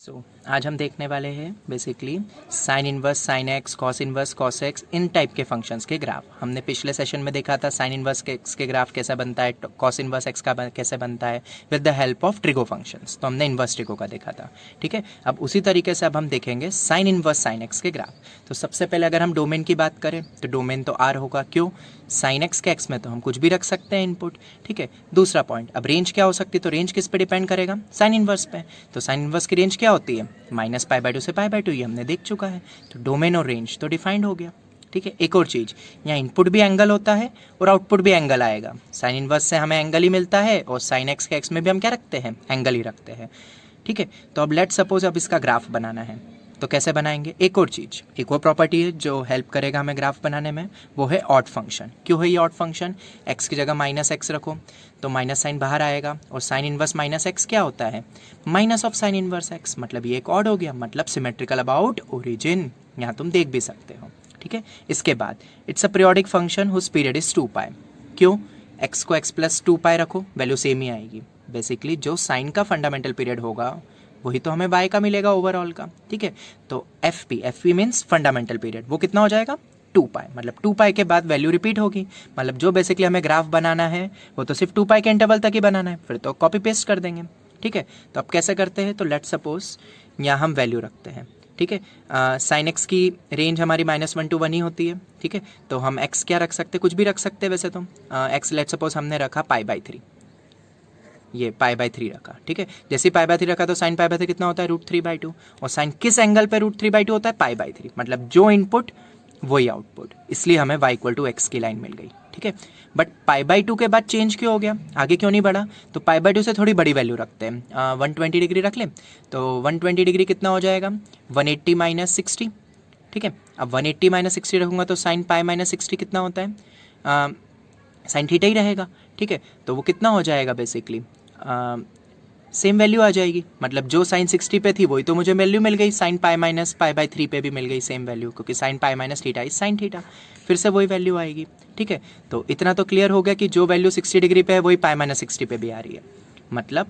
आज हम देखने वाले हैं basically sine inverse sine x, cos x, इन टाइप के फंक्शंस के ग्राफ। हमने पिछले सेशन में देखा था साइन इनवर्स एक्स के ग्राफ कैसा बनता है, कॉस इनवर्स एक्स का कैसे बनता है with the help of trigo functions. तो हमने इनवर्स ट्रिगो का देखा था, ठीक है। अब उसी तरीके से अब हम देखेंगे साइन इनवर्स साइन एक्स के ग्राफ। तो सबसे पहले अगर हम डोमेन की बात करें तो डोमेन तो आर होगा, क्यों? साइन एक्स के एक्स में तो हम कुछ भी रख सकते हैं इनपुट, ठीक है। दूसरा पॉइंट, अब रेंज क्या हो सकती है, तो रेंज किस पे डिपेंड करेगा? साइन इनवर्स पे। तो साइन इनवर्स की रेंज क्या होती है? -π/2 से π/2, ये हमने देख चुका है। तो डोमेन और रेंज तो डिफाइंड हो गया, ठीक है। एक और चीज़, यहाँ इनपुट भी एंगल होता है और आउटपुट भी एंगल आएगा। साइन इनवर्स से हमें एंगल ही मिलता है और साइन एक्स के एक्स में भी हम क्या रखते हैं? एंगल ही रखते हैं, ठीक है। तो अब लेट सपोज अब इसका ग्राफ बनाना है, तो कैसे बनाएंगे? एक और चीज़, एक और प्रॉपर्टी है जो हेल्प करेगा हमें ग्राफ बनाने में, वो है ऑड फंक्शन। क्यों है ये ऑड फंक्शन? एक्स की जगह -x रखो तो माइनस साइन बाहर आएगा, और साइन इनवर्स -x क्या होता है? Minus of sine inverse x, मतलब ये एक ऑड हो गया, मतलब सिमेट्रिकल अबाउट ओरिजिन। यहाँ तुम देख भी सकते हो, ठीक है। इसके बाद it's a periodic function whose period is 2π। क्यों? x को x + 2π रखो, वैल्यू सेम ही आएगी। बेसिकली जो साइन का फंडामेंटल पीरियड होगा वही तो हमें y का मिलेगा ओवरऑल का, ठीक है। तो F P means fundamental period, वो कितना हो जाएगा? 2π, मतलब 2π के बाद वैल्यू रिपीट होगी। मतलब जो बेसिकली हमें ग्राफ बनाना है वो तो सिर्फ 2π के इंटरवल तक ही बनाना है, फिर तो कॉपी पेस्ट कर देंगे, ठीक है। तो अब कैसे करते हैं? तो लेट सपोज यहाँ हम वैल्यू रखते हैं, ठीक है। साइन एक्स की रेंज हमारी -1 to 1 ही होती है, ठीक है। तो हम एक्स क्या रख सकते हैं? कुछ भी रख सकते हैं वैसे तो। एक्स लेट सपोज हमने रखा π/3, ये π/3 रखा, ठीक है। जैसे π/3 रखा तो साइन π/3 कितना होता है? √3/2। और साइन किस एंगल पे √3/2 होता है? π/3, मतलब जो इनपुट वही आउटपुट, इसलिए हमें y = x की लाइन मिल गई, ठीक है। बट π/2 के बाद चेंज क्यों हो गया? आगे क्यों नहीं बढ़ा? तो π/2 से थोड़ी बड़ी वैल्यू रखते हैं, 120 डिग्री रख लें। तो 120 डिग्री कितना हो जाएगा? 180 - 60, ठीक है। अब 180 - 60 रखूँगा तो साइन π - 60 कितना होता है? साइन थीटा ही रहेगा, ठीक है। तो वो कितना हो जाएगा? बेसिकली सेम वैल्यू आ जाएगी, मतलब जो साइन 60 पे थी वही तो मुझे वैल्यू मिल गई। साइन π - π/3 पे भी मिल गई सेम वैल्यू, क्योंकि sine π - theta is sine theta, फिर से वही वैल्यू आएगी, ठीक है। तो इतना तो क्लियर हो गया कि जो वैल्यू 60 डिग्री पे है वही π - 60 पे भी आ रही है। मतलब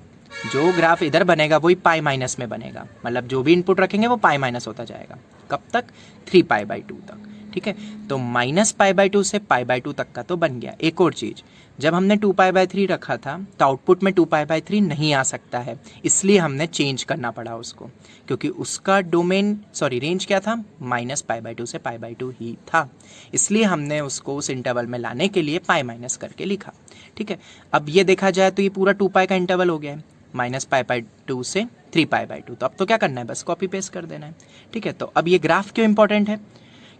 जो ग्राफ इधर बनेगा वही π- में बनेगा, मतलब जो भी इनपुट रखेंगे वो π- होता जाएगा। कब तक? 3π/2 तक, ठीक है। तो -π/2 से π/2 तक का तो बन गया। एक और चीज़, जब हमने 2π/3 रखा था तो आउटपुट में 2π/3 नहीं आ सकता है, इसलिए हमने चेंज करना पड़ा उसको, क्योंकि उसका रेंज क्या था? -π/2 से π/2 ही था, इसलिए हमने उसको उस इंटरवल में लाने के लिए π- करके लिखा, ठीक है। अब ये देखा जाए तो ये पूरा 2π का इंटरवल हो गया है, -π/2 से 3π/2। तो अब तो क्या करना है? बस कॉपी पेस्ट कर देना है, ठीक है। तो अब ये ग्राफ क्यों इंपॉर्टेंट है?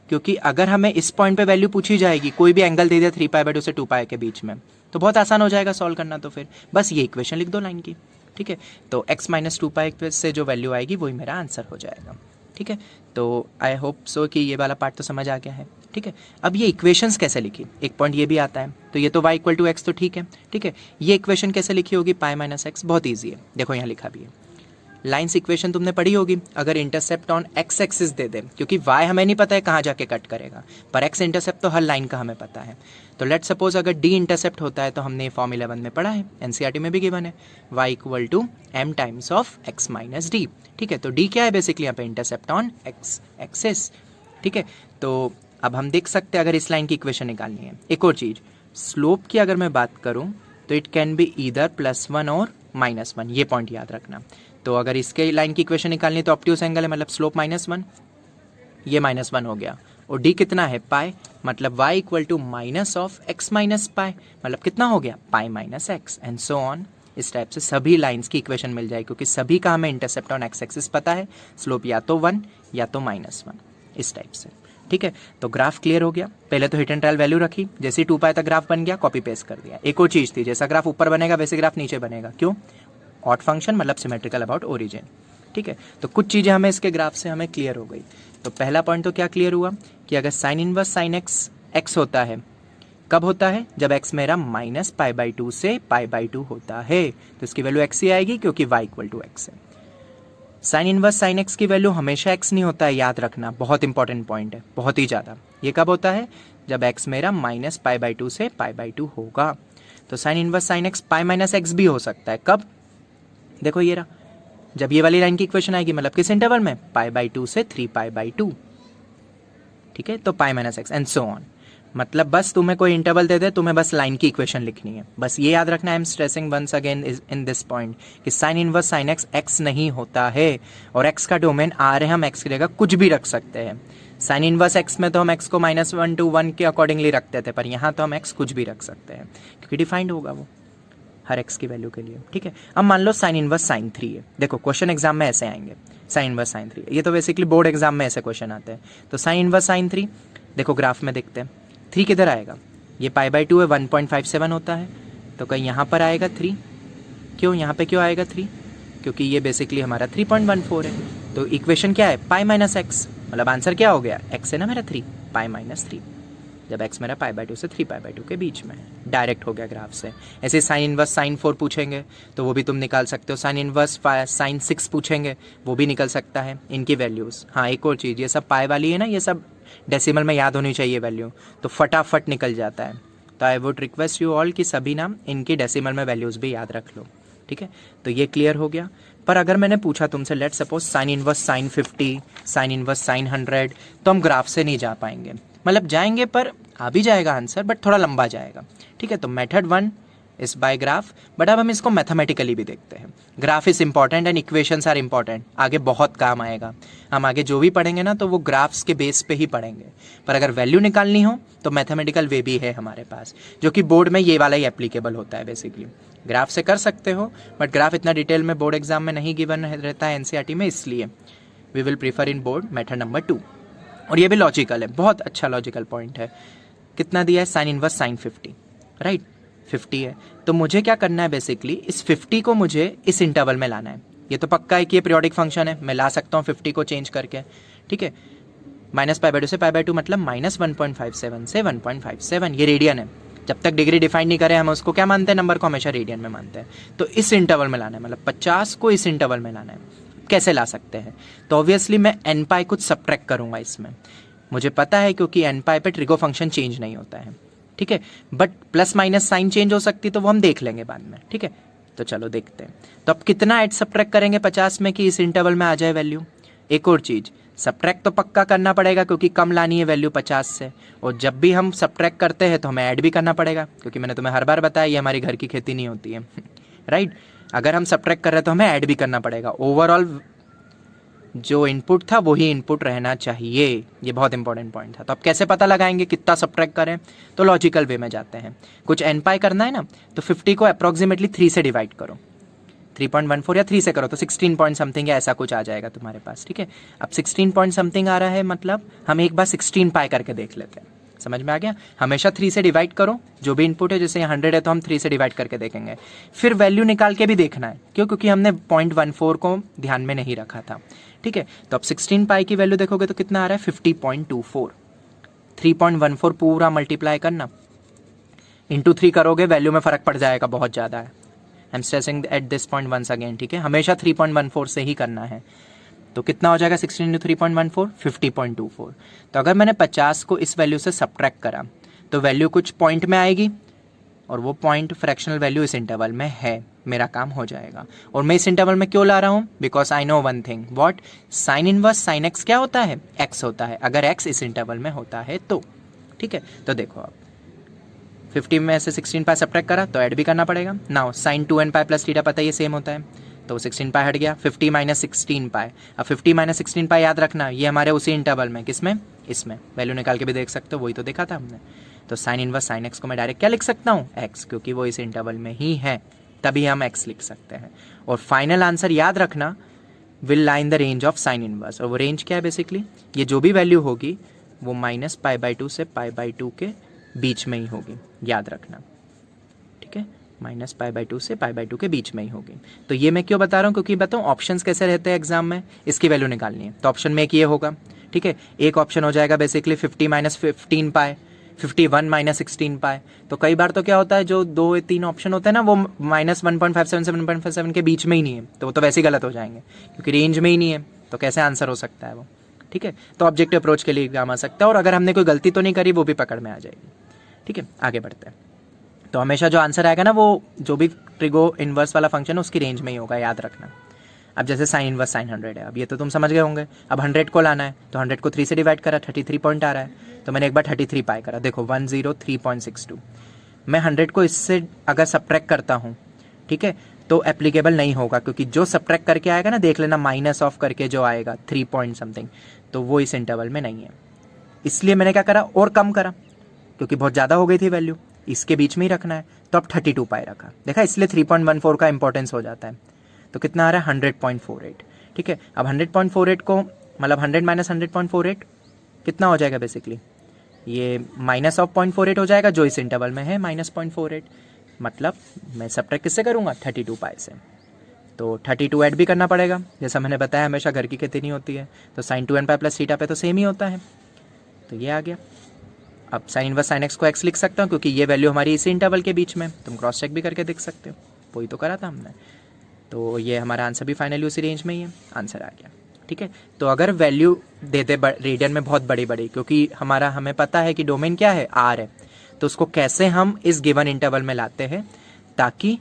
क्योंकि अगर हमें इस पॉइंट पे वैल्यू पूछी जाएगी, कोई भी एंगल दे दिया 3π/2 से 2π के बीच में, तो बहुत आसान हो जाएगा सॉल्व करना। तो फिर बस ये इक्वेशन लिख दो लाइन की, ठीक है। तो x - 2π से जो वैल्यू आएगी वही मेरा आंसर हो जाएगा, ठीक है। तो आई होप सो कि ये वाला पार्ट तो समझ आ गया है, ठीक है। अब ये इक्वेशंस कैसे लिखी, एक पॉइंट ये भी आता है। तो ये तो y = x तो ठीक है, ठीक है। ये इक्वेशन कैसे लिखी होगी? π - x, बहुत ईजी है, देखो यहाँ लिखा भी है। लाइन्स इक्वेशन तुमने पढ़ी होगी, अगर इंटरसेप्ट ऑन x एक्सिस दे दे, क्योंकि y हमें नहीं पता है कहाँ जाके कट करेगा, पर x इंटरसेप्ट तो हर लाइन का हमें पता है। तो लेट सपोज अगर d इंटरसेप्ट होता है, तो हमने फॉर्म 11 में पढ़ा है, NCERT में भी गिवन है, y = m times of x - d, ठीक है। तो d क्या है? बेसिकली यहाँ पे इंटरसेप्ट ऑन x एक्सिस, ठीक है। तो अब हम देख सकते हैं अगर इस लाइन की इक्वेशन निकालनी है। एक और चीज़, स्लोप की अगर मैं बात करूँ तो इट कैन बी ईदर +1 और -1, ये पॉइंट याद रखना। तो अगर इसके लाइन की इक्वेशन निकालनी है तो ऑब्ट्यूस एंगल है, मतलब स्लोप -1, ये -1 हो गया, और d कितना है? π, मतलब y = -x - π, मतलब कितना हो गया? π - x, एंड सो ऑन। इस टाइप से सभी लाइंस की इक्वेशन मिल जाएगी, क्योंकि सभी का हमें इंटरसेप्ट ऑन x एक्सिस पता है, स्लोप या तो 1 या तो -1, इस टाइप से, ठीक है। तो ग्राफ क्लियर हो गया। पहले तो हिट एंड ट्रायल वैल्यू रखी, जैसे 2π तक ग्राफ बन गया, कॉपी पेस्ट कर दिया। एक और चीज़ थी, जैसा ग्राफ ऊपर बनेगा वैसे ग्राफ नीचे बनेगा, क्यों? ऑड फंक्शन, मतलब सिमेट्रिकल अबाउट ओरिजिन, ठीक है। तो कुछ चीज़ें हमें इसके ग्राफ से हमें क्लियर हो गई। तो पहला पॉइंट तो क्या क्लियर हुआ कि अगर sign inverse sine x x होता है, कब होता है? जब x मेरा -π/2 से π/2 होता है, तो इसकी वैल्यू x ही आएगी, क्योंकि y = x है। साइन इनवर्स साइन एक्स की वैल्यू हमेशा x नहीं होता है, याद रखना, बहुत इंपॉर्टेंट पॉइंट है, बहुत ही ज़्यादा। ये कब होता है? जब x मेरा -π/2 से π/2 होगा। तो sine inverse sine x π - x भी हो सकता है, कब? देखो ये रहा, जब ये वाली लाइन की इक्वेशन आएगी मतलब किस इंटरवल में, π/2 से 3π/2, ठीक है। तो pi minus x and so on, मतलब बस तुम्हें कोई इंटरवल दे दे, तुम्हें बस लाइन की इक्वेशन लिखनी है, बस ये याद रखना। I am stressing once again in this point कि sine inverse sine x x नहीं होता है, और एक्स का डोमेन आर है, हम एक्स की जगह कुछ भी रख सकते हैं। साइन इनवर्स एक्स में तो हम एक्स को -1 to 1 के अकॉर्डिंगली रखते थे, पर यहाँ तो हम एक्स कुछ भी रख सकते हैं क्योंकि डिफाइंड होगा वो हर एक्स की वैल्यू के लिए, ठीक है। अब मान लो साइन इनवर्स साइन 3 है, देखो क्वेश्चन एग्जाम में ऐसे आएंगे, साइन इनवर्स साइन 3, ये तो बेसिकली बोर्ड एग्जाम में ऐसे क्वेश्चन आते हैं। तो साइन इनवर्स साइन 3, देखो ग्राफ में देखते हैं 3 किधर आएगा, ये π/2 है, 1.57 होता है, तो कहीं यहाँ पर आएगा 3, क्यों यहाँ पे क्यों आएगा 3, क्योंकि ये बेसिकली हमारा 3.14 है। तो इक्वेशन क्या है, पाई माइनस एक्स, मतलब आंसर क्या हो गया, एक्स है ना मेरा 3, π-3, जब x मेरा π/2 से 3π/2 के बीच में है, डायरेक्ट हो गया ग्राफ से। ऐसे साइन इनवर्स साइन 4 पूछेंगे तो वो भी तुम निकाल सकते हो, साइन इनवर्स साइन 6 पूछेंगे वो भी निकल सकता है, इनकी वैल्यूज़। हाँ एक और चीज़, ये सब पाई वाली है ना, ये सब डेसिमल में याद होनी चाहिए वैल्यू, तो फटाफट निकल जाता है। तो I would request you all कि सभी ना इनकी डेसिमल में वैल्यूज़ भी याद रख लो, ठीक है। तो ये क्लियर हो गया। पर अगर मैंने पूछा तुमसे, let suppose sign inverse sign 50, sign inverse sign 100, तो हम ग्राफ से नहीं जा पाएंगे, मतलब जाएंगे पर आ भी जाएगा आंसर, बट थोड़ा लंबा जाएगा, ठीक है। तो method 1 is by graph, but अब हम इसको मैथमेटिकली भी देखते हैं। Graph is important and equations are important, आगे बहुत काम आएगा। हम आगे जो भी पढ़ेंगे ना तो वो ग्राफ्स के बेस पे ही पढ़ेंगे, पर अगर वैल्यू निकालनी हो तो मैथमेटिकल वे भी है हमारे पास, जो कि बोर्ड में ये वाला ही एप्लीकेबल होता है। बेसिकली ग्राफ से कर सकते हो, बट ग्राफ इतना डिटेल में बोर्ड एग्जाम में नहीं गिवन रहता है एनसीईआरटी में, इसलिए we will prefer in board method number 2। और ये भी लॉजिकल है, बहुत अच्छा लॉजिकल पॉइंट है। कितना दिया है, साइन इनवर्स साइन 50, राइट 50 है, तो मुझे क्या करना है, बेसिकली इस 50 को मुझे इस इंटरवल में लाना है। ये तो पक्का है कि ये पीरियोडिक फंक्शन है, मैं ला सकता हूँ 50 को चेंज करके, ठीक है। -π/2 से π/2 मतलब -1.57 से 1.57, ये रेडियन है। जब तक डिग्री डिफाइन नहीं करें हम उसको क्या मानते हैं, नंबर को हमेशा रेडियन में मानते हैं। तो इस इंटरवल में लाना है, मतलब 50 को इस इंटरवल में लाना है। कैसे ला सकते हैं, तो ऑब्वियसली मैं n π कुछ सब्ट्रैक्ट करूंगा इसमें, मुझे पता है क्योंकि n π पे ट्रिगो फंक्शन चेंज नहीं होता है, ठीक है। But plus minus sign change हो सकती, तो वो हम देख लेंगे बाद में, ठीक है। तो चलो देखते हैं, तो अब कितना ऐड सब्ट्रैक्ट करेंगे 50 में कि इस इंटरवल में आ जाए वैल्यू। एक और चीज़, सब्ट्रैक्ट तो पक्का करना पड़ेगा क्योंकि कम लानी है वैल्यू 50 से, और जब भी हम सब्ट्रैक्ट करते हैं तो हमें ऐड भी करना पड़ेगा, क्योंकि मैंने तुम्हें हर बार बताया ये हमारी घर की खेती नहीं होती है राइट। अगर हम सब्ट्रैक्ट कर रहे हैं तो हमें ऐड भी करना पड़ेगा। ओवरऑल जो इनपुट था वही इनपुट रहना चाहिए, ये बहुत इंपॉर्टेंट पॉइंट था। तो अब कैसे पता लगाएंगे कितना सब्ट्रैक्ट करें, तो लॉजिकल वे में जाते हैं। कुछ n π करना है ना, तो 50 को अप्रॉक्सीमेटली 3 से डिवाइड करो, 3.14 या 3 से करो तो 16 पॉइंट समथिंग या ऐसा कुछ आ जाएगा तुम्हारे पास, ठीक है। अब 16 पॉइंट समथिंग आ रहा है, मतलब हम एक बार 16 π करके देख लेते हैं। समझ में आ गया, हमेशा 3 से डिवाइड करो जो भी इनपुट है, जैसे 100 है तो हम 3 से डिवाइड करके देखेंगे। फिर वैल्यू निकाल के भी देखना है, क्यों, क्योंकि हमने 0.14 को ध्यान में नहीं रखा था, ठीक है। तो अब 16 π की वैल्यू देखोगे तो कितना आ रहा है, 50.24, 3.14 पूरा मल्टीप्लाई करना, इंटू 3 करोगे वैल्यू में फ़र्क पड़ जाएगा बहुत ज़्यादा है। I am stressing at this point once again, ठीक है, हमेशा 3.14 से ही करना है। तो कितना हो जाएगा 16 इंटू 3.14, 50.24। तो अगर मैंने 50 को इस वैल्यू से सब्ट्रैक्ट करा तो वैल्यू कुछ पॉइंट में आएगी, और वो पॉइंट फ्रैक्शनल वैल्यू इस इंटरवल में है, मेरा काम हो जाएगा। और मैं इस इंटरवल में क्यों ला रहा हूँ, because I know one thing, what, sign inverse sine x क्या होता है, एक्स होता है, अगर एक्स इस इंटरवल में होता है तो, ठीक है। तो देखो अब 50 में से 16 π सब्ट्रैक्ट करा तो ऐड भी करना पड़ेगा। Now sine 2n π plus theta पता है ये सेम होता है, तो 16 π हट गया, 50 माइनस 16 π। अब 50 माइनस 16 π याद रखना, ये हमारे उसी इंटरवल में, किसमें, इसमें, वैल्यू निकाल के भी देख सकते हो, वही तो देखा था हमने। तो साइन इनवर्स साइन एक्स को मैं डायरेक्ट क्या लिख सकता हूँ, एक्स, क्योंकि वो इस इंटरवल में ही है, तभी हम एक्स लिख सकते हैं। और फाइनल आंसर याद रखना, will lie in the range of sine inverse, और वो रेंज क्या है, बेसिकली ये जो भी वैल्यू होगी वो -π/2 से π/2 के बीच में ही होगी, याद रखना, ठीक है, -π/2 से π/2 के बीच में ही होगी। तो ये मैं क्यों बता रहा हूँ, क्योंकि बताऊँ ऑप्शंस कैसे रहते हैं एग्जाम में, इसकी वैल्यू निकालनी है। तो ऑप्शन में एक ये होगा, ठीक है, एक ऑप्शन हो जाएगा बेसिकली 50 माइनस 15 π, 51 माइनस 16 π। तो कई बार तो क्या होता है, जो 2-3 ऑप्शन होते हैं ना, वो -1.57 से 1.57 के बीच में ही नहीं है, तो वो तो वैसे ही गलत हो जाएंगे, क्योंकि रेंज में ही नहीं है, तो कैसे आंसर हो सकता है वो, ठीक है। तो ऑब्जेक्टिव अप्रोच के लिए काम आ सकता है, और अगर हमने कोई गलती तो नहीं करी वो भी पकड़ में आ जाएगी, ठीक है। आगे बढ़ते हैं, तो हमेशा जो आंसर आएगा ना वो जो भी ट्रिगो इन्वर्स वाला फंक्शन है उसकी रेंज में ही होगा, याद रखना। अब जैसे साइन इनवर्स साइन 100 है, अब ये तो तुम समझ गए होंगे। अब 100 को लाना है तो 100 को 3 से डिवाइड करा, 33 पॉइंट आ रहा है, तो मैंने एक बार 33 पाई करा, देखो 103.62। मैं 100 को इससे अगर सब्ट्रैक्ट करता हूँ, ठीक है, तो एप्लीकेबल नहीं होगा, क्योंकि जो सब्ट्रैक्ट करके आएगा ना, देख लेना माइनस ऑफ करके जो आएगा 3 पॉइंट समथिंग, तो वो इस इंटरवल में नहीं है। इसलिए मैंने क्या करा, और कम करा, क्योंकि बहुत ज़्यादा हो गई थी वैल्यू, इसके बीच में ही रखना है, तो अब 32 पाई रखा। देखा, इसलिए 3.14 का इंपॉर्टेंस हो जाता है। तो कितना आ रहा है 100.48, ठीक है। अब 100.48 को मतलब 100 माइनस 100.48 कितना हो जाएगा, बेसिकली ये माइनस ऑफ 0.48 हो जाएगा, जो इस इंटरवल में है माइनस 0.48, मतलब मैं सब्ट्रैक्ट किससे करूँगा, 32 पाई से। तो 32 ऐड भी करना पड़ेगा, जैसा मैंने बताया हमेशा घर की खेती नहीं होती है, तो sign 2n pi plus theta पे तो सेम ही होता है, तो ये आ गया। अब साइन इनवर्स साइन एक्स को एक्स लिख सकता हूँ, क्योंकि ये वैल्यू हमारी इसी इंटरवल के बीच में, तुम क्रॉस चेक भी करके देख सकते हो, वही तो करा था हमने। तो ये हमारा आंसर भी फाइनली उसी रेंज में ही है, आंसर आ गया, ठीक है। तो अगर वैल्यू देते रेडियन में बहुत बड़ी बड़ी, क्योंकि हमें पता है कि डोमेन क्या है, आर है, तो उसको कैसे हम इस गिवन इंटरवल में लाते हैं, ताकि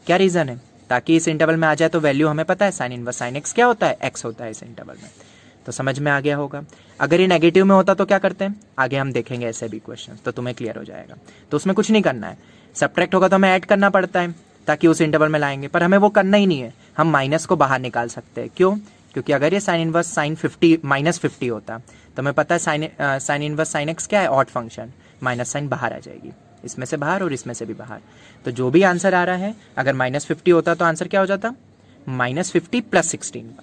क्या रीज़न है, ताकि इस इंटरवल में आ जाए, तो वैल्यू हमें पता है साइन इनवर्स साइन एक्स क्या होता है, एक्स होता है इस इंटरवल में, तो समझ में आ गया होगा। अगर ये नेगेटिव में होता तो क्या करते हैं, आगे हम देखेंगे ऐसे भी क्वेश्चन, तो तुम्हें क्लियर हो जाएगा। तो उसमें कुछ नहीं करना है, सब्ट्रैक्ट होगा तो हमें ऐड करना पड़ता है, ताकि उस इंटरवल में लाएंगे, पर हमें वो करना ही नहीं है, हम माइनस को बाहर निकाल सकते हैं। क्यों, क्योंकि अगर ये साइन इनवर्स साइन 50 माइनस 50 होता, तो हमें पता है साइन इनवर्स साइन एक्स क्या है, ऑड फंक्शन, माइनस साइन बाहर आ जाएगी, इसमें से बाहर और इसमें से भी बाहर, तो जो भी आंसर आ रहा है, अगर माइनस 50 होता तो आंसर क्या हो जाता, माइनस 50 प्लस 16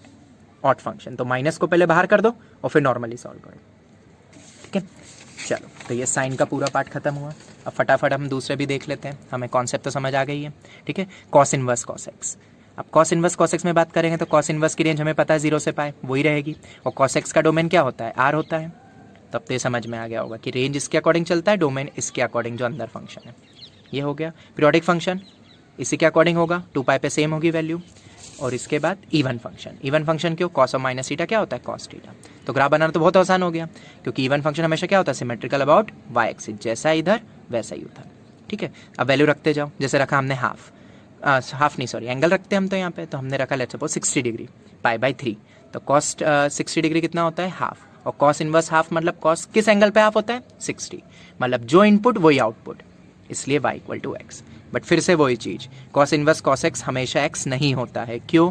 ऑड फंक्शन। तो माइनस को पहले बाहर कर दो और फिर नॉर्मली सॉल्व करो, ठीक है। चलो, तो ये साइन का पूरा पार्ट खत्म हुआ। अब फटाफट हम दूसरे भी देख लेते हैं, हमें कॉन्सेप्ट तो समझ आ गई है, ठीक है। कॉस इनवर्स कॉस एक्स, अब कॉस इनवर्स कॉस एक्स में बात करेंगे तो कॉस इनवर्स की रेंज हमें पता है 0 से पाए, वही रहेगी, और कॉस एक्स का डोमेन क्या होता है, आर होता है। तब तो ये समझ में आ गया होगा कि रेंज इसके अकॉर्डिंग चलता है, डोमेन इसके अकॉर्डिंग जो अंदर फंक्शन है, ये हो गया। पीरियोडिक फंक्शन इसी के अकॉर्डिंग होगा, 2 पाई पे सेम होगी वैल्यू, और इसके बाद इवन फंक्शन, इवन फंक्शन क्यों, कॉस और माइनस थीटा क्या होता है, कॉस थीटा। तो ग्राफ बनाना तो बहुत आसान हो गया, क्योंकि इवन फंक्शन हमेशा क्या होता है, सिमेट्रिकल अबाउट वाई एक्सिस, जैसा इधर वैसा ही उधर, ठीक है। अब वैल्यू रखते जाओ, जैसे रखा हमने हाफ नहीं सॉरी एंगल रखते हैं हम, तो यहाँ पे तो हमने रखा let's suppose 60 degree, pi by 3, तो कॉस 60 डिग्री कितना होता है, हाफ, और कॉस इनवर्स हाफ मतलब कॉस किस एंगल पे हाफ होता है, 60, मतलब जो इनपुट वही आउटपुट, इसलिए y equal to x. But फिर से वही चीज़, कॉस इनवर्स कॉस एक्स हमेशा x नहीं होता है, क्यों,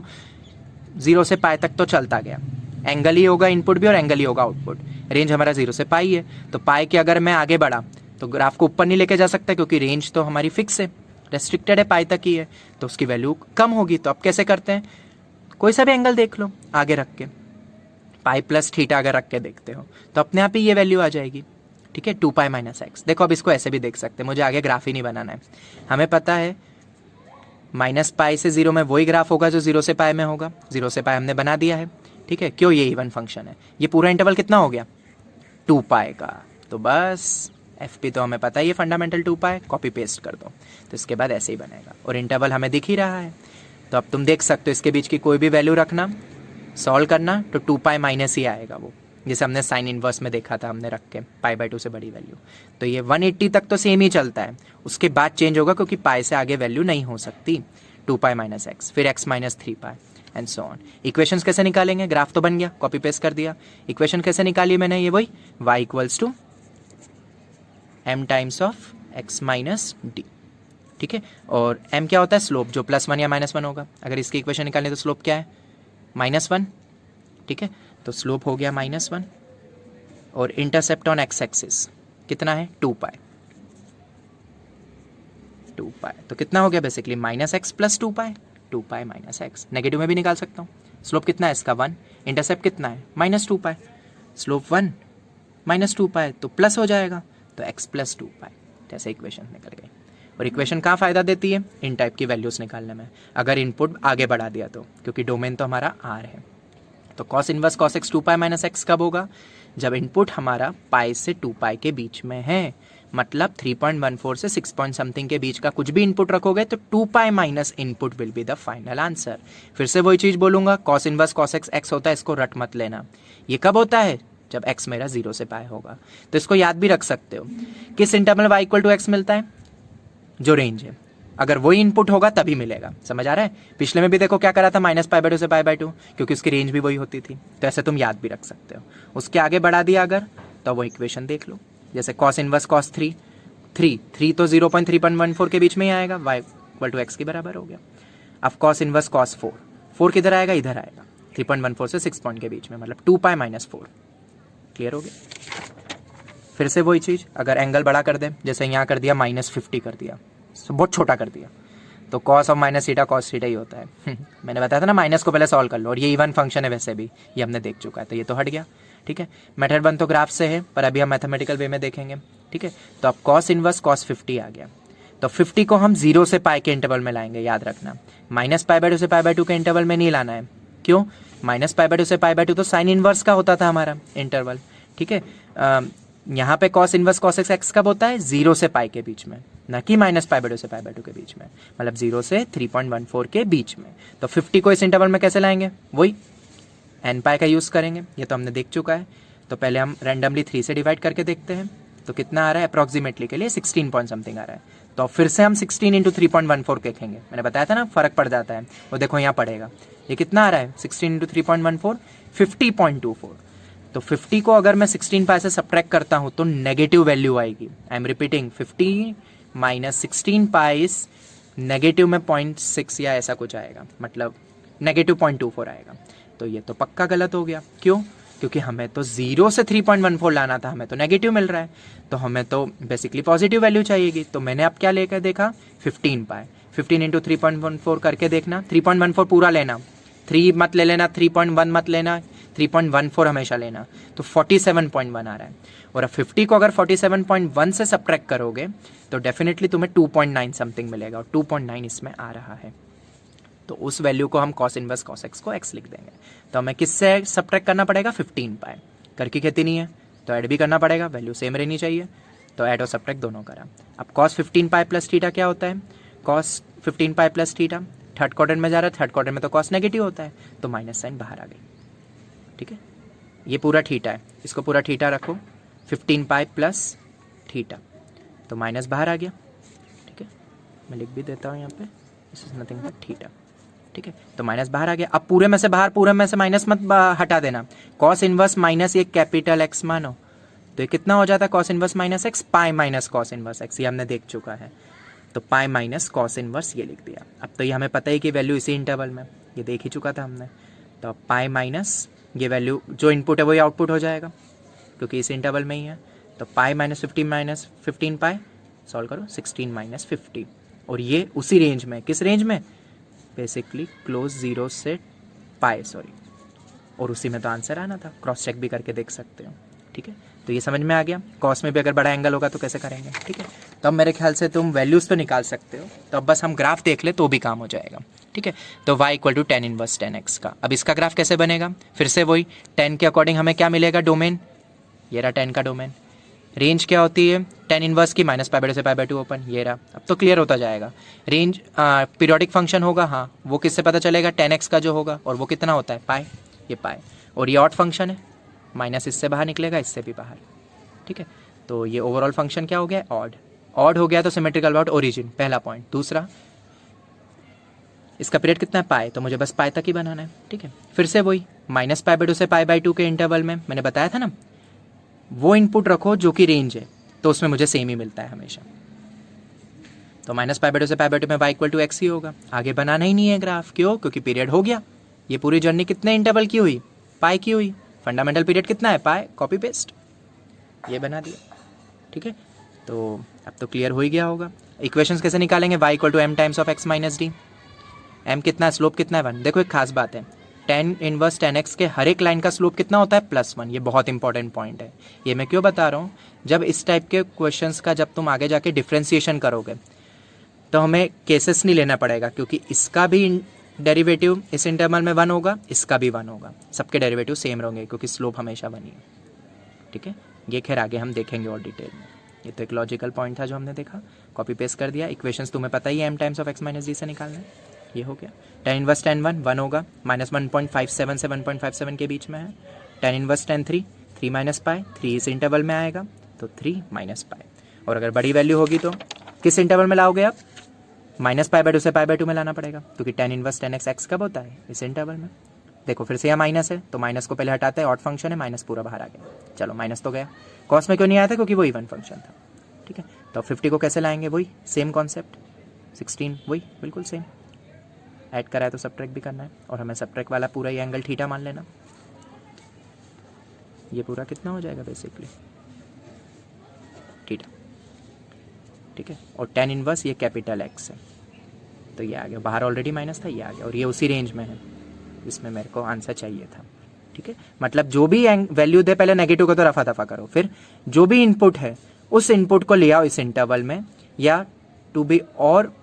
0 से पाई तक तो चलता गया, एंगल ही होगा इनपुट भी और एंगल ही होगा आउटपुट, रेंज हमारा 0 से पाई है, तो पाई के अगर मैं आगे बढ़ा तो ग्राफ को ऊपर नहीं लेके जा सकता, क्योंकि रेंज तो हमारी फिक्स है, रेस्ट्रिक्टेड है, पाई तक ही है, तो उसकी वैल्यू कम होगी। तो अब कैसे करते हैं, कोई सा भी एंगल देख लो आगे रख के, पाई प्लस थीटा अगर रख के देखते हो तो अपने आप ही ये वैल्यू आ जाएगी, ठीक है, 2 पाई माइनस एक्स। देखो अब इसको ऐसे भी देख सकते हैं, मुझे आगे ग्राफ ही नहीं बनाना है, हमें पता है माइनस पाई से 0 में वही ग्राफ होगा जो 0 से पाई में होगा, 0 से पाई हमने बना दिया है, ठीक है। क्यों, ये इवन फंक्शन है, ये पूरा इंटरवल कितना हो गया, 2 पाई का, तो बस एफ पी तो हमें पता ही है फंडामेंटल 2 पाई, कॉपी पेस्ट कर दो, तो इसके बाद ऐसे ही बनेगा, और इंटरवल हमें दिख ही रहा है। तो अब तुम देख सकते हो इसके बीच की कोई भी वैल्यू रखना, सॉल्व करना, तो 2 पाई माइनस ही आएगा वो, जैसे हमने साइन इनवर्स में देखा था, हमने रख के पाई बाई 2 से बड़ी वैल्यू, तो ये 180 तक तो सेम ही चलता है, उसके बाद चेंज होगा, क्योंकि पाई से आगे वैल्यू नहीं हो सकती, 2 पाई माइनस एक्स, फिर x minus 3 pi and so on. Equations कैसे निकालेंगे, ग्राफ तो बन गया, कॉपी पेस्ट कर दिया, इक्वेशन कैसे निकाली मैंने, ये वही y equals to m times of x minus d, ठीक है। और m क्या होता है, स्लोप, जो +1 या -1 होगा, अगर इसकी इक्वेशन निकालनी तो स्लोप क्या है, -1, ठीक है, तो स्लोप हो गया -1, और इंटरसेप्ट ऑन x एक्सिस कितना है, 2 पाई, तो कितना हो गया बेसिकली -x प्लस 2 पाई, 2 पाई माइनस एक्स, नेगेटिव में भी निकाल सकता हूँ। स्लोप कितना है इसका, 1, इंटरसेप्ट कितना है, -2 पाई, स्लोप 1 -2 पाई, तो प्लस हो जाएगा, तो x प्लस 2 पाई, जैसे इक्वेशन निकल गई। और इक्वेशन कहाँ फ़ायदा देती है, इन टाइप की वैल्यूज़ निकालने में, अगर इनपुट आगे बढ़ा दिया तो, क्योंकि डोमेन तो हमारा r है। तो cos inverse cos x 2 pi minus x कब होगा, जब इनपुट हमारा पाई से 2 पाई के बीच में है, मतलब 3.14 से 6 पॉइंट समथिंग के बीच का कुछ भी इनपुट रखोगे तो 2 pi minus input will be the final answer. फिर से वही चीज़ बोलूँगा, cos inverse cos x x होता है, इसको रट मत लेना। ये कब होता है, जब x मेरा 0 से पाई होगा। तो इसको याद भी रख सकते हो, किस interval y equal to x मिलता है, जो रेंज है। अगर वही इनपुट होगा तभी मिलेगा। समझ आ रहा है? पिछले में भी देखो क्या करा था, -π/2 से π/2, क्योंकि उसकी रेंज भी वही होती थी। तो ऐसे तुम याद भी रख सकते हो। उसके आगे बढ़ा दिया अगर, तो वो इक्वेशन देख लो, जैसे cos इनवर्स cos 3 तो 0.314 के बीच में ही आएगा, y = x के बराबर हो गया। अब cos इनवर्स cos 4 किधर आएगा, इधर आएगा, 3.14 से 6 पॉइंट के बीच में, मतलब 2π - 4। क्लियर हो गया? फिर से वही चीज़, अगर एंगल बड़ा कर दें, जैसे यहाँ कर दिया -50 कर दिया, तो बहुत छोटा कर दिया, तो cos और -θ cos θ ही होता है। मैंने बताया था ना, माइनस को पहले सॉल्व कर लो, और ये इवन फंक्शन है वैसे भी, ये हमने देख चुका है, तो ये तो हट गया। ठीक है, मेथड 1 तो ग्राफ से है, पर अभी हम मैथमेटिकल वे में देखेंगे। ठीक है, तो अब cos इनवर्स cos 50 आ गया, तो 50 को हम 0 से पाई के इंटरवल में लाएंगे, याद रखना। -π/2 से π/2 के इंटरवल में नहीं लाना है। क्यों? -π/2 से π/2 तो साइन इनवर्स का होता था हमारा इंटरवल। ठीक है, यहाँ पे cos इनवर्स cos x कब होता है, 0 से पाई के बीच में, ना कि -π/2 से π/2 के बीच में, मतलब 0 से 3.14 के बीच में। तो 50 को इस इंटरवल में कैसे लाएंगे, वही nπ का यूज़ करेंगे, ये तो हमने देख चुका है। तो पहले हम रैंडमली 3 से डिवाइड करके देखते हैं, तो कितना आ रहा है, अप्रॉक्सीमेटली के लिए 16 पॉइंट समथिंग आ रहा है। तो फिर से हम 16 × 3.14 देखेंगे, मैंने बताया था ना फ़र्क पड़ जाता है, वो देखो यहाँ पड़ेगा, ये कितना आ रहा है, 16 × 3.14 50.24। तो 50 को अगर मैं 16π से सब्ट्रैक्ट करता हूँ तो नेगेटिव वैल्यू आएगी। आई एम रिपीटिंग, 50 - 16π नेगेटिव में 0.6 या ऐसा कुछ आएगा, मतलब नेगेटिव 0.24 आएगा। तो ये तो पक्का गलत हो गया। क्यों? क्योंकि हमें तो 0 से 3.14 लाना था, हमें तो नेगेटिव मिल रहा है, तो हमें तो बेसिकली पॉजिटिव वैल्यू चाहिएगी। तो मैंने अब क्या लेकर देखा, 15π, 15 × 3.14 करके देखना, 3.14 पूरा लेना, 3 मत ले लेना, 3.1 मत लेना, 3.14 हमेशा लेना, तो 47.1 आ रहा है। और अब 50 को अगर 47.1 से सब्ट्रैक्ट करोगे तो डेफिनेटली तुम्हें 2.9 समथिंग मिलेगा, और 2.9 इसमें आ रहा है। तो उस वैल्यू को हम cos इनवर्स cos x को x लिख देंगे। तो हमें किससे सब्ट्रैक्ट करना पड़ेगा, 15π। कर की खेती नहीं है तो ऐड भी करना पड़ेगा, वैल्यू सेम रहनी चाहिए, तो ऐड और सब्ट्रैक्ट दोनों करा। अब cos 15π + θ क्या होता है, cos 15π + θ थर्ड क्वाड्रेंट में जा रहा है, थर्ड क्वाड्रेंट में तो cos नेगेटिव होता है, तो माइनस साइन बाहर आ गई। ठीक है, ये पूरा थीटा है, इसको पूरा थीटा रखो, 15π + θ, तो माइनस बाहर आ गया। ठीक है, मैं लिख भी देता हूँ यहाँ पे, this is nothing but theta. ठीक है, तो माइनस बाहर आ गया। अब पूरे में से बाहर, पूरे में से माइनस मत हटा देना, cos इनवर्स माइनस ये कैपिटल X मानो, तो ये कितना हो जाता है, cos inverse - x, pi minus cos inverse x, ये हमने देख चुका है, तो पाई माइनस cos इनवर्स ये लिख दिया। अब तो ये हमें पता ही कि वैल्यू इसी इंटरवल में, ये देख ही चुका था हमने, तो अब पाई माइनस ये वैल्यू जो इनपुट है वही आउटपुट हो जाएगा, क्योंकि इस इंटरवल में ही है। तो पाई -15 - 15π सॉल्व करो, 16 - 50, और ये उसी रेंज में, किस रेंज में, बेसिकली क्लोज 0 से पाई, सॉरी, और उसी में तो आंसर आना था, क्रॉस चेक भी करके देख सकते हो। ठीक है, तो ये समझ में आ गया। कॉस में भी अगर बड़ा एंगल होगा तो कैसे करेंगे। ठीक है, तो अब मेरे ख्याल से तुम वैल्यूज़ तो निकाल सकते हो, तो अब बस हम ग्राफ देख ले तो भी काम हो जाएगा। ठीक है, तो y = tan inverse tan x का। अब इसका ग्राफ कैसे बनेगा, फिर से वही tan के अकॉर्डिंग हमें क्या मिलेगा, डोमेन, ये रहा tan का डोमेन। रेंज क्या होती है, tan इनवर्स की -π/2 से π/2 ओपन, ये रहा। अब तो क्लियर होता जाएगा। रेंज पीरियोडिक फंक्शन होगा, हाँ, वो किससे पता चलेगा, tan x का जो होगा, और वो कितना होता है, पाई, ये पाई। और ये ऑड फंक्शन है, माइनस इससे बाहर निकलेगा, इससे भी बाहर। ठीक है, तो ये ओवरऑल फंक्शन क्या हो गया, ऑड। ऑड हो गया तो सिमेट्रिकल अबाउट ओरिजिन, पहला पॉइंट। दूसरा, इसका पीरियड कितना है, पाई, तो मुझे बस पाई तक ही बनाना है। ठीक है, फिर से वही -π/2 से π/2 के इंटरवल में मैंने बताया था ना, वो इनपुट रखो जो कि रेंज है, तो उसमें मुझे सेम ही मिलता है हमेशा। तो -π/2 से π/2 में y = x ही होगा। आगे बनाना ही नहीं है ग्राफ, क्यों, क्योंकि पीरियड हो गया। ये पूरी जर्नी कितने इंटरवल की हुई, पाई की हुई। फंडामेंटल पीरियड कितना है, पाई, कॉपी पेस्ट, ये बना दिया। ठीक है, तो अब तो क्लियर हो ही गया होगा। इक्वेशंस कैसे निकालेंगे, y = m times of x - d। m कितना है, स्लोप कितना है, 1। देखो एक खास बात है, tan इनवर्स tan x के हर एक लाइन का स्लोप कितना होता है, +1। ये बहुत इंपॉर्टेंट पॉइंट है। ये मैं क्यों बता रहा हूँ, जब इस टाइप के क्वेश्चंस का जब तुम आगे जाके डिफ्रेंसिएशन करोगे तो हमें केसेस नहीं लेना पड़ेगा, क्योंकि इसका भी डेरिवेटिव इस इंटरवल में 1 होगा, इसका भी 1 होगा, सबके डेरिवेटिव सेम रहेंगे, क्योंकि स्लोप हमेशा 1 ही है। ठीक है, ये खैर आगे हम देखेंगे और डिटेल में। ये तो एक लॉजिकल पॉइंट था जो हमने देखा, कॉपी पेस्ट कर दिया। इक्वेशंस तुम्हें पता ही है, m times of x - d से निकालना है, ये हो गया। tan इनवर्स tan 1 होगा, -1.57 से 1.57 के बीच में है। tan इनवर्स tan 3 3 - π, 3 इस इंटरवल में आएगा, तो 3 - π। और अगर बड़ी वैल्यू होगी तो किस इंटरवल में लाओगे आप, -π/2 से π/2 में लाना पड़ेगा, क्योंकि tan इनवर्स tan x कब होता है, इस इंटरवल में। देखो फिर से यहाँ माइनस है, तो माइनस को पहले हटाते हैं, ऑड फंक्शन है, माइनस पूरा बाहर आ गया। चलो माइनस तो गया, कॉस में क्यों नहीं आया था, क्योंकि वो इवन फंक्शन था। ठीक है, तो 50 को कैसे लाएंगे, वही सेम कॉन्सेप्ट, 16 वही बिल्कुल सेम, ऐड करा है तो सब्ट्रैक्ट भी करना है, और हमें सब्ट्रैक्ट वाला पूरा ये एंगल थीटा मान लेना। ये पूरा कितना हो जाएगा बेसिकली, थीटा। ठीक है, और tan इनवर्स ये कैपिटल X है, तो ये आ गया, बाहर ऑलरेडी माइनस था, ये आ गया, और ये उसी रेंज में है, इसमें मेरे को आंसर चाहिए था। ठीक है, मतलब जो भी वैल्यू दे पहले नेगेटिव को तो रफा दफा करो, फिर जो भी इनपुट है उस इनपुट को ले आओ इस इंटरवल में, या टू बी और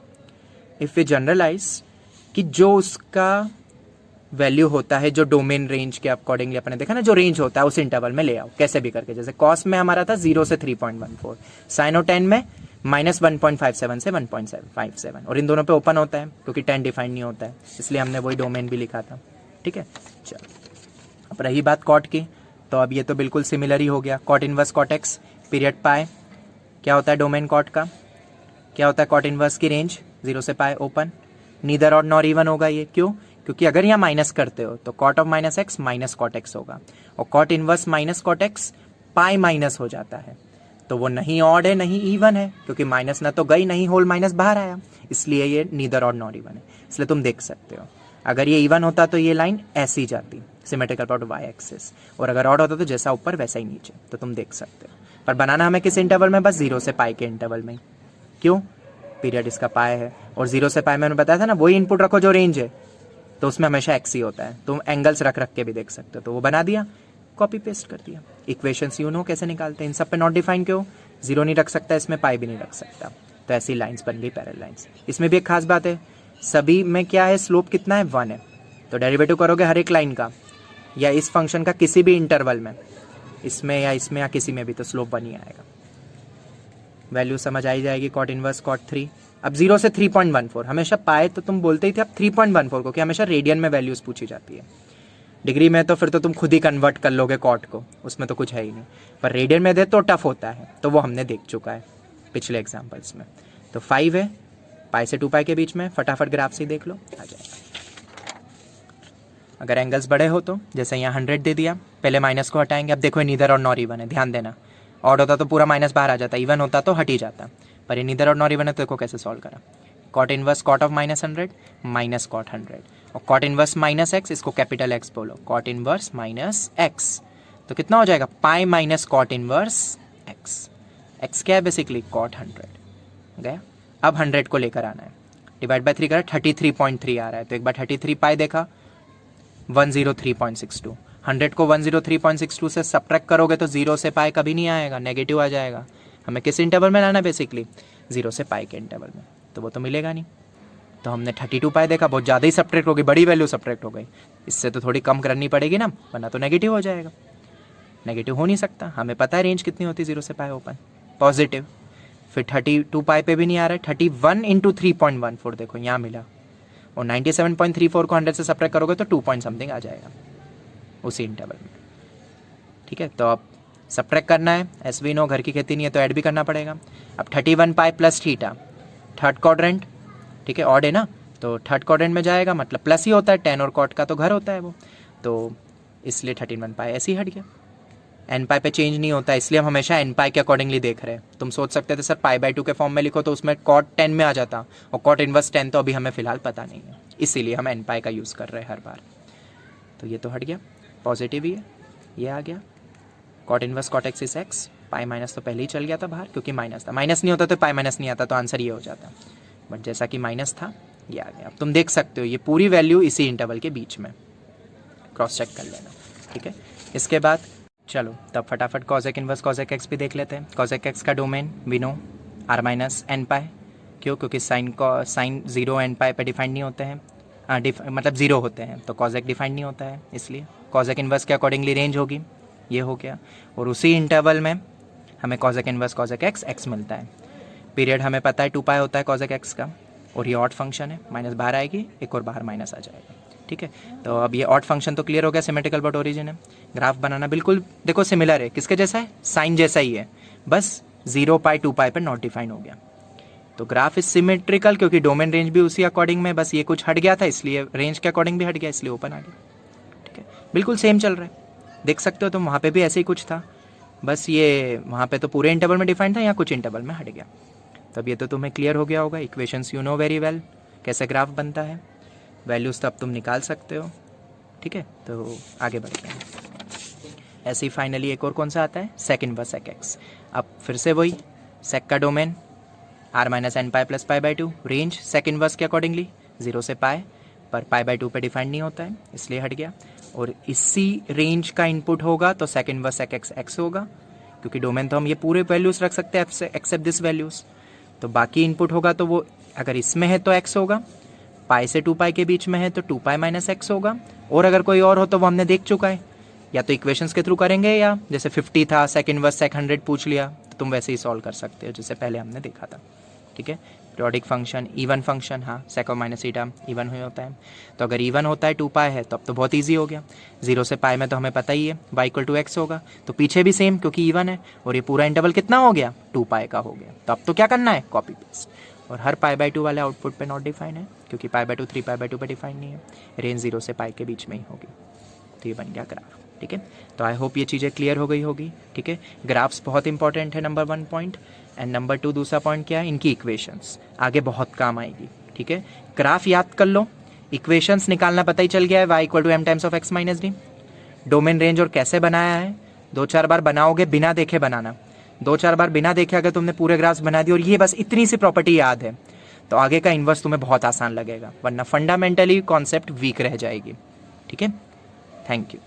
इफ वी जनरलाइज कि जो उसका वैल्यू होता है, जो डोमेन रेंज के अकॉर्डिंगली अपने देखा ना, जो रेंज होता है उस इंटरवल में ले आओ, कैसे भी करके। जैसे कॉस में हमारा था 0 से 3.14, साइन और tan में -1.57 से 1.57, और इन दोनों पे ओपन होता है क्योंकि tan डिफाइन नहीं होता है, इसलिए हमने वही डोमेन भी लिखा था। ठीक है, चलो अब रही बात कॉट की, तो अब ये तो बिल्कुल सिमिलर ही हो गया। Cot inverse cot x period pi, क्या होता है डोमेन कॉट का, क्या होता है कॉट इनवर्स की रेंज 0 से पाए open, neither odd nor even होगा ये, क्यों, क्योंकि अगर यहाँ माइनस करते हो तो cot of minus x minus cot x होगा, और cot inverse minus cot x pi minus हो जाता है, तो वो नहीं ऑड है नहीं इवन है, क्योंकि माइनस ना तो गई, नहीं होल माइनस बाहर आया, इसलिए ये नीदर ऑड नॉर इवन है। इसलिए तुम देख सकते हो, अगर ये इवन होता तो ये लाइन ऐसी जाती, सिमेट्रिकल अबाउट वाई एक्सिस, और अगर ऑड होता तो जैसा ऊपर वैसा ही नीचे, तो तुम देख सकते हो। पर बनाना हमें किस इंटरवल में, बस 0 से पाई के इंटरवल में, क्यों, पीरियड इसका पाई है, और 0 से पाई मैंने बताया था ना, वही इनपुट रखो जो रेंज है, तो उसमें हमेशा एक्स ही होता है, तुम एंगल्स रख रख के भी देख सकते हो। तो वो बना दिया, कॉपी पेस्ट कर दिया। इक्वेशंस यू नो कैसे निकालते हैं, इन सब पे नॉट डिफाइन क्यों, 0 नहीं रख सकता इसमें, पाई भी नहीं रख सकता, तो ऐसी लाइंस बन गई पैरेलल लाइंस। इसमें भी एक खास बात है, सभी में क्या है, स्लोप कितना है, 1 है, तो डेरिवेटिव करोगे हर एक लाइन का या इस फंक्शन का किसी भी इंटरवल में, इसमें या किसी में भी, तो स्लोप 1 ही आएगा। वैल्यू समझ आई जाएगी, कॉट इनवर्स कॉट 3। अब 0 से 3.14, हमेशा पाए तो तुम बोलते ही थे, अब 3.14 को, कि हमेशा रेडियन में वैल्यूज पूछी जाती है, डिग्री में तो फिर तो तुम खुद ही कन्वर्ट कर लोगे कॉट को, उसमें तो कुछ है ही नहीं, पर रेडियन में दे तो टफ होता है, तो वो हमने देख चुका है पिछले एग्जाम्पल्स में। तो 5 है, पाई से 2 पाई के बीच में, फटाफट ग्राफ से देख लो, आ जाएगा। अगर एंगल्स बड़े हो तो जैसे यहाँ 100 दे दिया, पहले माइनस को हटाएंगे, अब देखो नीदर और नॉर इवन है, ध्यान देना, ऑड होता तो पूरा माइनस बाहर आ जाता, इवन होता तो हट ही जाता, पर ये नीदर और नॉर इवन है, तो देखो कैसे सॉल्व करा। Cot inverse cot of -100 minus cot 100, और कॉट इनवर्स माइनस एक्स, इसको कैपिटल एक्स बोलो, कॉट इनवर्स माइनस एक्स, तो कितना हो जाएगा, pi minus cot inverse x, x क्या है बेसिकली, कॉट 100 गया। अब 100 को लेकर आना है, डिवाइड बाय 3 करा, 33.3 आ रहा है, तो एक बार 33 पाई देखा, 103.62, 100 को 103.62 से सब्ट्रैक्ट करोगे तो 0 से पाई कभी नहीं आएगा, नेगेटिव आ जाएगा। हमें किस इंटरवल में लाना है बेसिकली, 0 से पाई के इंटरवल में, तो वो तो मिलेगा नहीं। तो हमने 32 पाई देखा, बहुत ज़्यादा ही सब्ट्रैक्ट हो गई, बड़ी वैल्यू सब्ट्रैक्ट हो गई, इससे तो थोड़ी कम करनी पड़ेगी ना, वरना तो नेगेटिव हो जाएगा, नेगेटिव हो नहीं सकता। हमें पता है रेंज कितनी होती है 0 से पाई ओपन, पॉजिटिव। फिर 32 पाई पे भी नहीं आ रहा है, 31 इंटू 3.14 देखो यहाँ मिला, और 97.34 को 100 से सब्ट्रैक्ट करोगे तो 2 पॉइंट समथिंग आ जाएगा उसी इंटरवल में। ठीक है, तो अब सब्ट्रैक्ट करना है, एस वी नो, घर की खेती नहीं है तो ऐड भी करना पड़ेगा। अब 31 pi plus theta, third quadrant, ठीक है, ऑड है ना, तो थर्ड क्वाड्रेंट में जाएगा, मतलब प्लस ही होता है, tan और cot का तो घर होता है वो, तो इसलिए 31 पाई ऐसे ही हट गया। एन पाई पे चेंज नहीं होता, इसलिए हम हमेशा एन पाई के अकॉर्डिंगली देख रहे हैं। तुम सोच सकते थे सर π/2 के फॉर्म में लिखो तो उसमें cot 10 में आ जाता, और cot इनवर्स 10 तो अभी हमें फिलहाल पता नहीं है, इसीलिए हम एन पाई का यूज़ कर रहे हैं हर बार। तो ये तो हट गया, पॉजिटिव ही है, ये आ गया, cot inverse cot x is x, pi minus तो पहले ही चल गया था बाहर क्योंकि माइनस था, माइनस नहीं होता तो पाई माइनस नहीं आता, तो आंसर ये हो जाता, बट जैसा कि माइनस था ये आ गया। अब तुम देख सकते हो ये पूरी वैल्यू इसी इंटरवल के बीच में, क्रॉस चेक कर लेना। ठीक है, इसके बाद चलो तब फटाफट cosec इनवर्स cosec x भी देख लेते हैं। cosec x का domain we know r minus n pi, क्यों, क्योंकि साइन 0 एन पाई पे डिफाइंड नहीं होते हैं, मतलब 0 होते हैं, तो cosec डिफाइंड नहीं होता है, इसलिए cosec इनवर्स के अकॉर्डिंगली रेंज होगी, ये हो गया। और उसी इंटरवल में हमें cosec इनवर्स cosec x मिलता है। पीरियड हमें पता है 2 पाई होता है cosec x का, और ये ऑड फंक्शन है, माइनस बाहर आएगी, एक और बाहर माइनस आ जाएगा। ठीक है, तो अब ये ऑड फंक्शन तो क्लियर हो गया, सिमेट्रिकल बट ओरिजिन है। ग्राफ बनाना बिल्कुल देखो सिमिलर है, किसके जैसा है, साइन जैसा ही है, बस 0 पाई 2 पाई पर नॉट डिफाइन हो गया। तो ग्राफ इज सिमेट्रिकल क्योंकि डोमेन रेंज भी उसी अकॉर्डिंग में, बस ये कुछ हट गया था इसलिए रेंज के अकॉर्डिंग भी हट गया इसलिए ओपन आ गया। ठीक है, बिल्कुल सेम चल रहा है, देख सकते हो तुम, वहाँ पे भी ऐसे ही कुछ था, बस ये वहाँ पे तो पूरे इंटरवल में डिफाइंड था, यहाँ कुछ इंटरवल में हट गया। तब ये तो तुम्हें क्लियर हो गया होगा, equations you know very well कैसे ग्राफ बनता है, वैल्यूज़ तब तुम निकाल सकते हो। ठीक है, तो आगे बढ़ते हैं। ऐसे ही फाइनली एक और कौन सा आता है, सेक इनवर्स सेक एक्स। अब फिर से वही, सेक का domain r minus n pi plus pi by two, range sec inverse के अकॉर्डिंगली 0 से पाई, पर पाई बाई टू पे डिफाइंड नहीं होता है इसलिए हट गया। और इसी रेंज का इनपुट होगा तो sec inverse sec x x होगा, क्योंकि डोमेन तो हम ये पूरे वैल्यूज़ रख सकते हैं एक्सेप्ट दिस वैल्यूज़। तो बाकी इनपुट होगा तो वो अगर इसमें है तो एक्स होगा, पाई से 2 पाई के बीच में है तो 2 पाई माइनस एक्स होगा, और अगर कोई और हो तो वो हमने देख चुका है, या तो इक्वेशंस के थ्रू करेंगे या जैसे 50 था सेक इनवर्स सेक 100 पूछ लिया तो तुम वैसे ही सॉल्व कर सकते हो जैसे पहले हमने देखा था। ठीक है, पीरियोडिक फंक्शन इवन फंक्शन, हाँ सेक और माइनस ईटा इवन ही होता है, तो अगर इवन होता है 2 पाई है तो अब तो बहुत ईजी हो गया। 0 से पाई में तो हमें पता ही है y इक्वल टू एक्स होगा, तो पीछे भी सेम क्योंकि इवन है, और ये पूरा इंटरवल कितना हो गया 2 पाई का हो गया। तो अब तो क्या करना है, कॉपी पेस्ट, और हर पाई बाई 2 वाले आउटपुट पे नॉट डिफाइन है क्योंकि पाई बाई 2 3 पाई बाई 2 पे डिफाइन नहीं है, रेंज 0 से पाई के बीच में ही होगी। तो ये बन गया ग्राफ। ठीक है, तो आई होप ये चीज़ें क्लियर हो गई होगी। ठीक है, ग्राफ्स बहुत इंपॉर्टेंट है, नंबर 1 पॉइंट, एंड नंबर 2 दूसरा पॉइंट क्या है, इनकी इक्वेशंस आगे बहुत काम आएगी। ठीक है, ग्राफ याद कर लो, इक्वेशंस निकालना पता ही चल गया है, y equal to m times of x minus d. Domain range और कैसे बनाया है, 2-4 बार बनाओगे, बिना देखे बनाना, 2-4 बार बिना देखे अगर तुमने पूरे ग्राफ्स बना दिए और ये बस इतनी सी प्रॉपर्टी याद है तो आगे का इन्वर्स तुम्हें बहुत आसान लगेगा, वरना फंडामेंटली कॉन्सेप्ट वीक रह जाएगी। ठीक है, थैंक यू।